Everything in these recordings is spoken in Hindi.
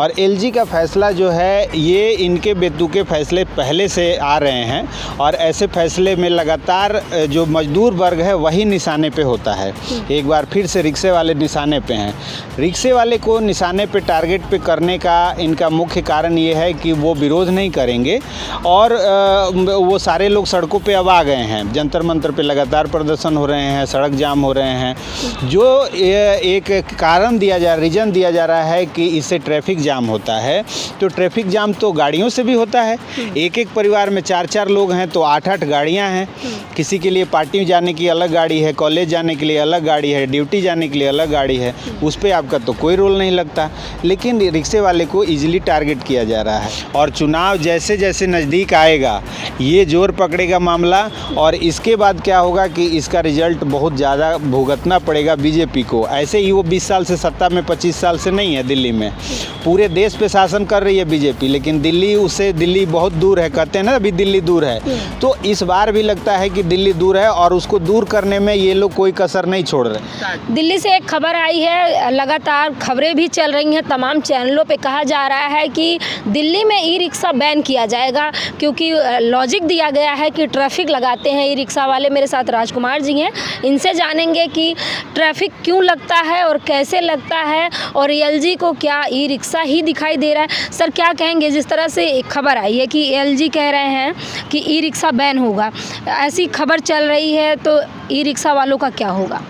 और एलजी का फ़ैसला जो है ये इनके बेतुके फ़ैसले पहले से आ रहे हैं और ऐसे फ़ैसले में लगातार जो मज़दूर वर्ग है वही निशाने पे होता है। एक बार फिर से रिक्शे वाले निशाने पे हैं। रिक्शे वाले को निशाने पे टारगेट पे करने का इनका मुख्य कारण ये है कि वो विरोध नहीं करेंगे और वो सारे लोग सड़कों पे अब आ गए हैं। जंतर मंतर पे लगातार प्रदर्शन हो रहे हैं, सड़क जाम हो रहे हैं। जो एक कारण रीज़न दिया जा रहा है कि इससे ट्रैफिक जाम होता है। तो ट्रैफिक जाम तो गाड़ियों से भी होता है। एक परिवार में 4-4 लोग हैं तो 8-8 गाड़ियां हैं। किसी के लिए पार्टी जाने की अलग गाड़ी है, कॉलेज जाने के लिए अलग गाड़ी है, ड्यूटी जाने के लिए अलग गाड़ी है। उस पर आपका तो कोई रोल नहीं लगता, लेकिन रिक्शे वाले को ईजिली टारगेट किया जा रहा है। और चुनाव जैसे जैसे नज़दीक आएगा ये जोर पकड़ेगा मामला, और इसके बाद क्या होगा कि इसका रिजल्ट बहुत ज़्यादा भुगतना पड़ेगा बीजेपी को। ऐसे ही वो 20 साल से सत्ता में 25 साल से नहीं है दिल्ली में, पूरे देश पे शासन कर रही है बीजेपी, लेकिन दिल्ली बहुत दूर है। कहते हैं ना अभी दिल्ली दूर है, तो इस बार भी लगता है कि दिल्ली दूर है और उसको दूर करने में ये लोग कोई कसर नहीं छोड़ रहे। दिल्ली से एक खबर आई है, लगातार खबरें भी चल रही हैं तमाम चैनलों पे। कहा जा रहा है कि दिल्ली में ई रिक्शा बैन किया जाएगा, क्योंकि लॉजिक दिया गया है कि ट्रैफिक लगाते हैं ई रिक्शा वाले। मेरे साथ राजकुमार जी हैं, इनसे जानेंगे कि ट्रैफिक क्यों लगता है और कैसे लगता है, और एलजी को क्या ई रिक्शा ही दिखाई दे रहा है। सर क्या कहेंगे, जिस तरह से एक खबर आई है कि एलजी कह रहे हैं कि ई रिक्शा बैन होगा, ऐसी खबर चल रही है, तो ई रिक्शा वालों का क्या होगा?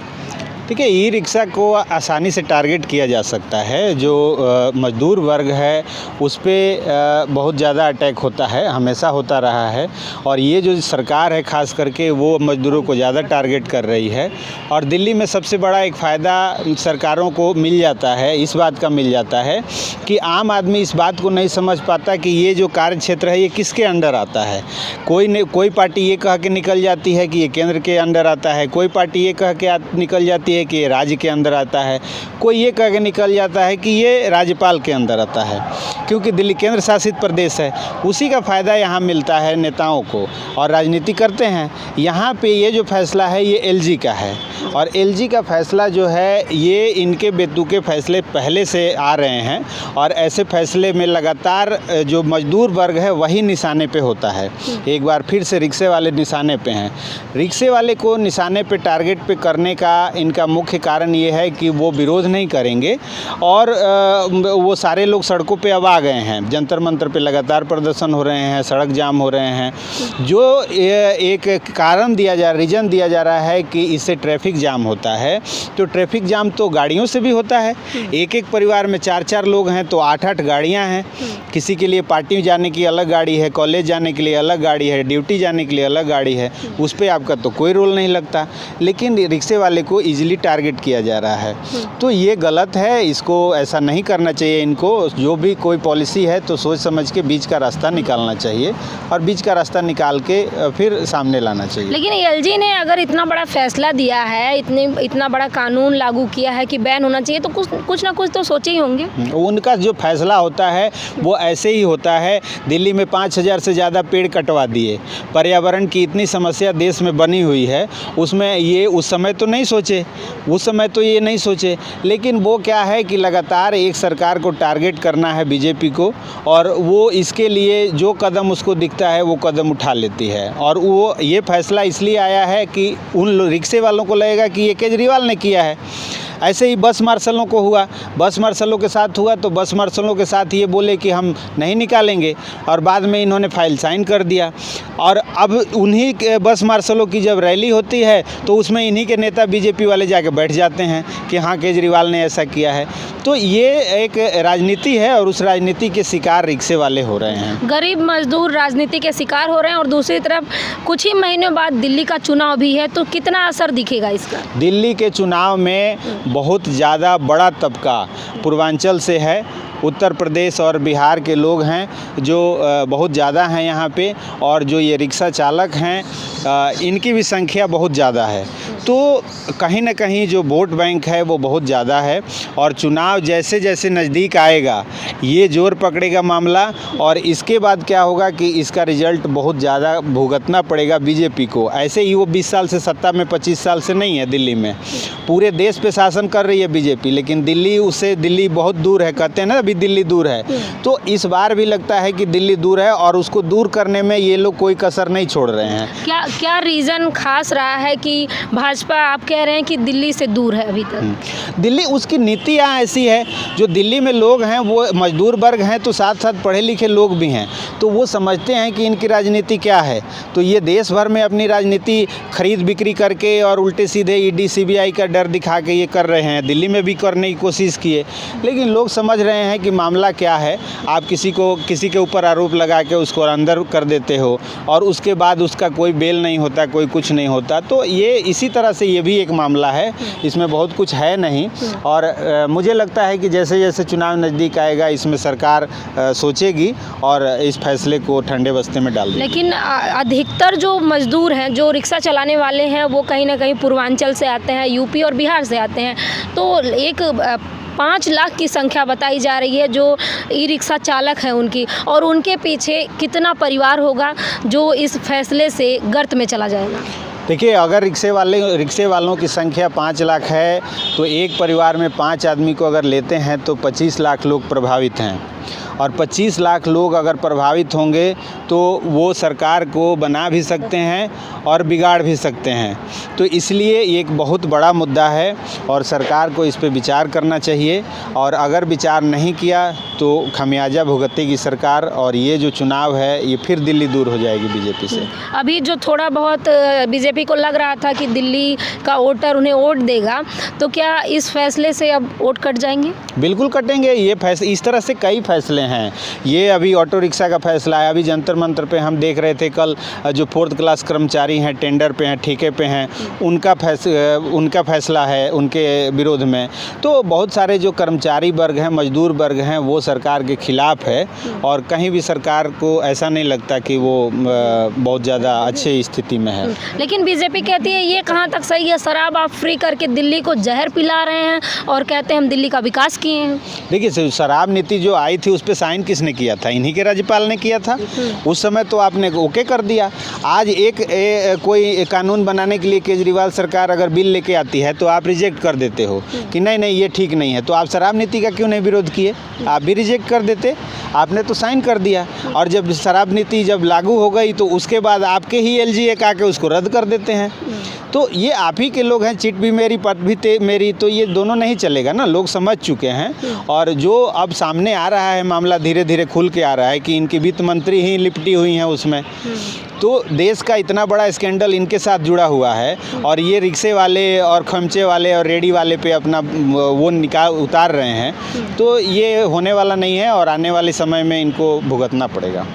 देखिए, ई रिक्शा को आसानी से टारगेट किया जा सकता है। जो मज़दूर वर्ग है उस पर बहुत ज़्यादा अटैक होता है, हमेशा होता रहा है। और ये जो सरकार है ख़ास करके वो मज़दूरों को ज़्यादा टारगेट कर रही है। और दिल्ली में सबसे बड़ा एक फ़ायदा सरकारों को मिल जाता है, इस बात का मिल जाता है कि आम आदमी इस बात को नहीं समझ पाता कि ये जो कार्य क्षेत्र है ये किसके अंडर आता है। कोई पार्टी ये कह के निकल जाती है कि ये केंद्र के अंडर आता है, कोई पार्टी ये कह के निकल जाती है कि ये राज्य के अंदर आता है, कोई ये कह के निकल जाता है कि ये राज्यपाल के अंदर आता है, क्योंकि दिल्ली केंद्र शासित प्रदेश है। उसी का फ़ायदा यहाँ मिलता है नेताओं को, और राजनीति करते हैं। यहाँ पे ये जो फैसला है ये एलजी का है, और एलजी का फ़ैसला जो है ये इनके बेतुके फ़ैसले पहले से आ रहे हैं और ऐसे फ़ैसले में लगातार जो मज़दूर वर्ग है वही निशाने पे होता है। एक बार फिर से रिक्शे वाले निशाने पे हैं। रिक्शे वाले को निशाने पे टारगेट पे करने का इनका मुख्य कारण ये है कि वो विरोध नहीं करेंगे और वो सारे लोग सड़कों पे अब आ गए हैं। जंतर मंतर पे लगातार प्रदर्शन हो रहे हैं, सड़क जाम हो रहे हैं। जो एक कारण रीज़न दिया जा रहा है कि इससे ट्रैफिक जाम होता है। तो ट्रैफिक जाम तो गाड़ियों से भी होता है। एक परिवार में 4-4 लोग हैं तो 8-8 गाड़ियां हैं। किसी के लिए पार्टी जाने की अलग गाड़ी है, कॉलेज जाने के लिए अलग गाड़ी है, ड्यूटी जाने के लिए अलग गाड़ी है। उस पर आपका तो कोई रोल नहीं लगता, लेकिन रिक्शे वाले को ईजिली टारगेट किया जा रहा है। तो ये गलत है, इसको ऐसा नहीं करना चाहिए। इनको जो भी कोई पॉलिसी है तो सोच समझ के बीच का रास्ता निकालना चाहिए, और बीच का रास्ता निकाल के फिर सामने लाना चाहिए। लेकिन एलजी ने अगर इतना बड़ा फैसला दिया है, इतना बड़ा कानून लागू किया है कि बैन होना चाहिए, तो कुछ ना कुछ तो सोचे ही होंगे। उनका जो फैसला होता है वो ऐसे ही होता है। दिल्ली में 5000 से ज़्यादा पेड़ कटवा दिए। पर्यावरण की इतनी समस्या देश में बनी हुई है, उसमें ये उस समय तो नहीं सोचे, लेकिन वो क्या है कि लगातार एक सरकार को टारगेट करना है बीजेपी को, और वो इसके लिए जो कदम उसको दिखता है वो कदम उठा लेती है। और वो ये फैसला इसलिए आया है कि उन रिक्शे वालों को लगेगा कि ये केजरीवाल ने किया है। ऐसे ही बस मार्शलों को हुआ, बस मार्शलों के साथ हुआ, तो बस मार्शलों के साथ ये बोले कि हम नहीं निकालेंगे, और बाद में इन्होंने फाइल साइन कर दिया। और अब उन्हीं के बस मार्शलों की जब रैली होती है तो उसमें इन्हीं के नेता बीजेपी वाले जाके बैठ जाते हैं कि हाँ केजरीवाल ने ऐसा किया है। तो ये एक राजनीति है, और उस राजनीति के शिकार रिक्शे वाले हो रहे हैं। गरीब मजदूर राजनीति के शिकार हो रहे हैं, और दूसरी तरफ कुछ ही महीनों बाद दिल्ली का चुनाव भी है, तो कितना असर दिखेगा इसका? दिल्ली के चुनाव में बहुत ज़्यादा बड़ा तबका पूर्वांचल से है, उत्तर प्रदेश और बिहार के लोग हैं जो बहुत ज़्यादा हैं यहाँ पे, और जो ये रिक्शा चालक हैं इनकी भी संख्या बहुत ज़्यादा है। तो कहीं ना कहीं जो वोट बैंक है वो बहुत ज़्यादा है और चुनाव जैसे जैसे नज़दीक आएगा ये जोर पकड़ेगा मामला और इसके बाद क्या होगा कि इसका रिजल्ट बहुत ज़्यादा भुगतना पड़ेगा बीजेपी को। ऐसे ही वो 20 साल से सत्ता में 25 साल से नहीं है दिल्ली में, पूरे देश पे शासन कर रही है बीजेपी, लेकिन दिल्ली बहुत दूर है, कहते हैं ना अभी दिल्ली दूर है। तो इस बार भी लगता है कि दिल्ली दूर है और उसको दूर करने में ये लोग कोई कसर नहीं छोड़ रहे हैं। क्या रीज़न खास रहा है कि भाजपा आप कह रहे हैं कि दिल्ली से दूर है अभी तक? दिल्ली उसकी नीतियाँ ऐसी है, जो दिल्ली में लोग हैं वो मजदूर वर्ग हैं तो साथ साथ पढ़े लिखे लोग भी हैं, तो वो समझते हैं कि इनकी राजनीति क्या है। तो ये देश भर में अपनी राजनीति खरीद बिक्री करके और उल्टे सीधे ईडी सीबीआई का डर दिखा के ये कर रहे हैं। दिल्ली में भी करने की कोशिश किए, लेकिन लोग समझ रहे हैं कि मामला क्या है। आप किसी के ऊपर आरोप लगा के उसको अंदर कर देते हो और उसके बाद उसका कोई बेल नहीं होता, कोई कुछ नहीं होता। तो ये इसी तरह से ये भी एक मामला है, इसमें बहुत कुछ है नहीं। और मुझे लगता है कि जैसे जैसे चुनाव नज़दीक आएगा इसमें सरकार सोचेगी और इस फैसले को ठंडे बस्ते में डाल देगी। लेकिन अधिकतर जो मजदूर हैं, जो रिक्शा चलाने वाले हैं, वो कहीं ना कहीं पूर्वांचल से आते हैं, यूपी और बिहार से आते हैं। तो एक 5 लाख की संख्या बताई जा रही है जो ई रिक्शा चालक हैं उनकी, और उनके पीछे कितना परिवार होगा जो इस फैसले से गर्त में चला जाएगा। देखिए, अगर रिक्शे वालों की संख्या 5 लाख है तो एक परिवार में 5 आदमी को अगर लेते हैं तो 25 लाख लोग प्रभावित हैं, और 25 लाख लोग अगर प्रभावित होंगे तो वो सरकार को बना भी सकते हैं और बिगाड़ भी सकते हैं। तो इसलिए एक बहुत बड़ा मुद्दा है और सरकार को इस पे विचार करना चाहिए, और अगर विचार नहीं किया तो खमियाजा भुगतेगी सरकार, और ये जो चुनाव है ये फिर दिल्ली दूर हो जाएगी बीजेपी से। अभी जो थोड़ा बहुत बीजेपी को लग रहा था कि दिल्ली का वोटर उन्हें वोट देगा, तो क्या इस फैसले से अब वोट कट जाएंगे? बिल्कुल कटेंगे। ये फैसले, इस तरह से कई फैसले हैं। ये अभी ऑटो रिक्शा का फैसला है, अभी जंतर मंतर पे हम देख रहे थे कल, जो 4th क्लास कर्मचारी हैं, टेंडर पे हैं, ठेके पे हैं, उनका फैसला है उनके विरोध में। तो बहुत सारे जो कर्मचारी वर्ग हैं, मजदूर वर्ग हैं, वो सरकार के खिलाफ है, और कहीं भी सरकार को ऐसा नहीं लगता कि वो बहुत ज़्यादा अच्छी स्थिति में है। लेकिन बीजेपी कहती है ये कहाँ तक सही है? शराब आप फ्री करके दिल्ली को जहर पिला रहे हैं और कहते हैं हम दिल्ली का विकास किए हैं। देखिए, शराब नीति जो आई थी उस पर साइन किसने किया था? इन्हीं के राज्यपाल ने किया था। उस समय तो आपने ओके कर दिया। आज कोई कानून बनाने के लिए केजरीवाल सरकार अगर बिल लेके आती है तो आप रिजेक्ट कर देते हो कि नहीं ये ठीक नहीं है। तो आप शराब नीति का क्यों नहीं विरोध किए? आप भी रिजेक्ट कर देते, आपने तो साइन कर दिया। और जब शराब नीति जब लागू हो गई तो उसके बाद आपके ही एलजी एक आके उसको रद्द कर देते हैं। तो ये आप ही के लोग हैं, चिट भी मेरी पट भी मेरी, तो ये दोनों नहीं चलेगा ना। लोग समझ चुके हैं, और जो अब सामने आ रहा है मामला धीरे धीरे खुल के आ रहा है कि इनकी वित्त मंत्री ही लिपटी हुई हैं उसमें। तो देश का इतना बड़ा स्कैंडल इनके साथ जुड़ा हुआ है, और ये रिक्शे वाले और खमचे वाले और रेडी वाले पे अपना वो उतार रहे हैं। तो ये होने वाला नहीं है, और आने वाले समय में इनको भुगतना पड़ेगा।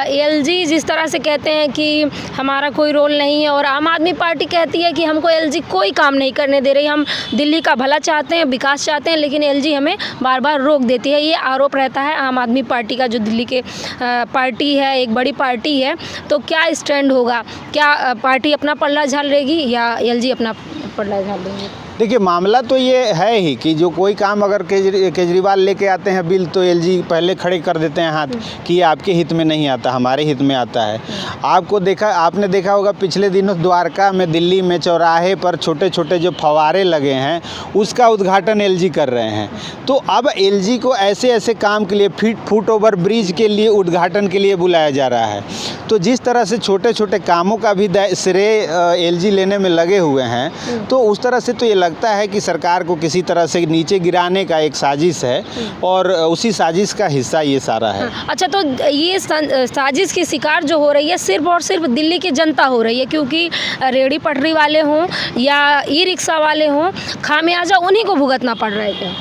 एलजी जिस तरह से कहते हैं कि हमारा कोई रोल नहीं है, और आम आदमी पार्टी कहती है कि हमको एलजी कोई काम नहीं करने दे रही, हम दिल्ली का भला चाहते हैं, विकास चाहते हैं, लेकिन एलजी हमें बार बार रोक देती है। ये आरोप रहता है आम आदमी पार्टी का, जो दिल्ली के पार्टी है, एक बड़ी पार्टी है। तो क्या स्टैंड होगा? क्या पार्टी अपना पल्ला झालेगी या एलजी अपना पल्ला झाल देंगे? देखिए, मामला तो ये है ही कि जो कोई काम अगर केजरीवाल लेके आते हैं बिल, तो एलजी पहले खड़े कर देते हैं हाथ कि ये आपके हित में नहीं आता, हमारे हित में आता है। आपने देखा होगा पिछले दिनों द्वारका में, दिल्ली में चौराहे पर छोटे छोटे जो फव्वारे लगे हैं उसका उद्घाटन एलजी कर रहे हैं। तो अब एलजी को ऐसे काम के लिए, फुट ओवर ब्रिज के लिए उद्घाटन के लिए बुलाया जा रहा है। तो जिस तरह से छोटे छोटे कामों का भी श्रेय एलजी लेने में लगे हुए हैं, तो उस तरह से तो ये लगता है कि सरकार को किसी तरह से नीचे गिराने का एक साजिश है, और उसी साजिश का हिस्सा ये सारा है। अच्छा, तो ये साजिश की शिकार जो हो रही है सिर्फ और सिर्फ दिल्ली की जनता हो रही है, क्योंकि रेहड़ी पटरी वाले हों या ई रिक्शा वाले हों, खामियाजा उन्हीं को भुगतना पड़ रहा है क्या?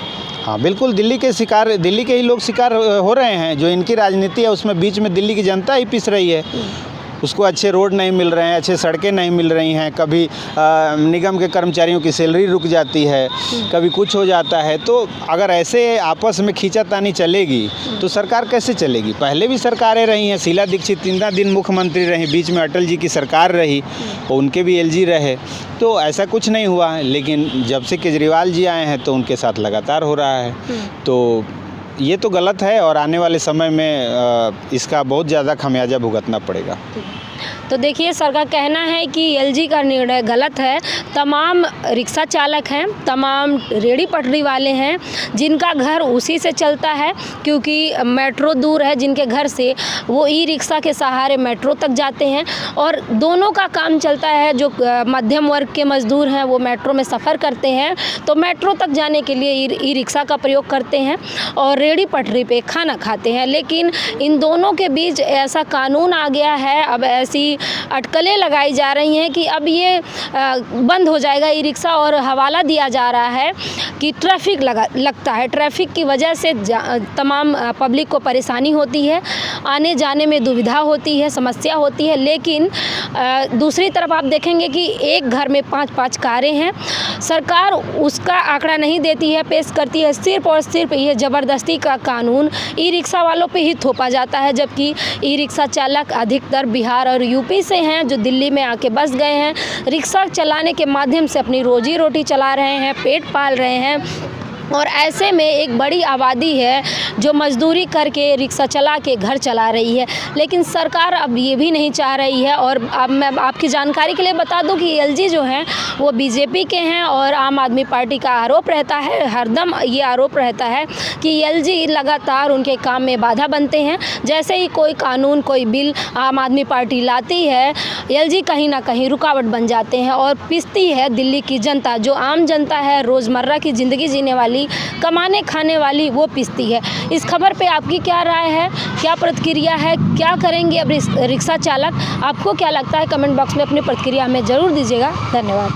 हाँ, बिल्कुल, दिल्ली के ही लोग शिकार हो रहे हैं। जो इनकी राजनीति है उसमें बीच में दिल्ली की जनता ही पिस रही है। उसको अच्छे रोड नहीं मिल रहे हैं, अच्छे सड़कें नहीं मिल रही हैं, कभी निगम के कर्मचारियों की सैलरी रुक जाती है, कभी कुछ हो जाता है। तो अगर ऐसे आपस में खींचातानी चलेगी तो सरकार कैसे चलेगी? पहले भी सरकारें रही हैं, शीला दीक्षित इतना दिन मुख्यमंत्री रही, बीच में अटल जी की सरकार रही, उनके भी एलजी रहे, तो ऐसा कुछ नहीं हुआ है। लेकिन जब से केजरीवाल जी आए हैं तो उनके साथ लगातार हो रहा है। तो ये तो गलत है और आने वाले समय में इसका बहुत ज़्यादा खमियाजा भुगतना पड़ेगा। तो देखिए, सर का कहना है कि एलजी का निर्णय गलत है। तमाम रिक्शा चालक हैं, तमाम रेहड़ी पटरी वाले हैं जिनका घर उसी से चलता है, क्योंकि मेट्रो दूर है जिनके घर से, वो ई रिक्शा के सहारे मेट्रो तक जाते हैं और दोनों का काम चलता है। जो मध्यम वर्ग के मज़दूर हैं वो मेट्रो में सफ़र करते हैं तो मेट्रो तक जाने के लिए ई रिक्शा का प्रयोग करते हैं और रेहड़ी पटरी पे खाना खाते हैं। लेकिन इन दोनों के बीच ऐसा कानून आ गया है, अब ऐसी अटकलें लगाई जा रही हैं कि अब ये बंद हो जाएगा ई रिक्शा, और हवाला दिया जा रहा है कि ट्रैफिक लगता है। ट्रैफिक की वजह से तमाम पब्लिक को परेशानी होती है, आने जाने में दुविधा होती है, समस्या होती है। लेकिन दूसरी तरफ आप देखेंगे कि एक घर में 5-5 कारें हैं, सरकार उसका आंकड़ा नहीं देती है, पेश करती है। सिर्फ और सिर्फ ये ज़बरदस्ती का कानून ई रिक्शा वालों पे ही थोपा जाता है, जबकि ई रिक्शा चालक अधिकतर बिहार और यूपी से हैं, जो दिल्ली में आके बस गए हैं, रिक्शा चलाने के माध्यम से अपनी रोजी रोटी चला रहे हैं, पेट पाल रहे हैं। और ऐसे में एक बड़ी आबादी है जो मजदूरी करके रिक्शा चला के घर चला रही है। लेकिन सरकार अब ये भी नहीं चाह रही है। और अब मैं आपकी जानकारी के लिए बता दूं कि एलजी जो हैं वो बीजेपी के हैं और आम आदमी पार्टी का आरोप रहता है, हरदम ये आरोप रहता है कि एलजी लगातार उनके काम में बाधा बनते हैं। जैसे ही कोई कानून, कोई बिल आम आदमी पार्टी लाती है, एलजी कहीं ना कहीं रुकावट बन जाते हैं और पिसती है दिल्ली की जनता। जो आम जनता है, रोज़मर्रा की ज़िंदगी जीने वाली, कमाने खाने वाली, वो पिसती है। इस खबर पे आपकी क्या राय है, क्या प्रतिक्रिया है, क्या करेंगे अब रिक्शा चालक? आपको क्या लगता है? कमेंट बॉक्स में अपनी प्रतिक्रिया हमें ज़रूर दीजिएगा। धन्यवाद।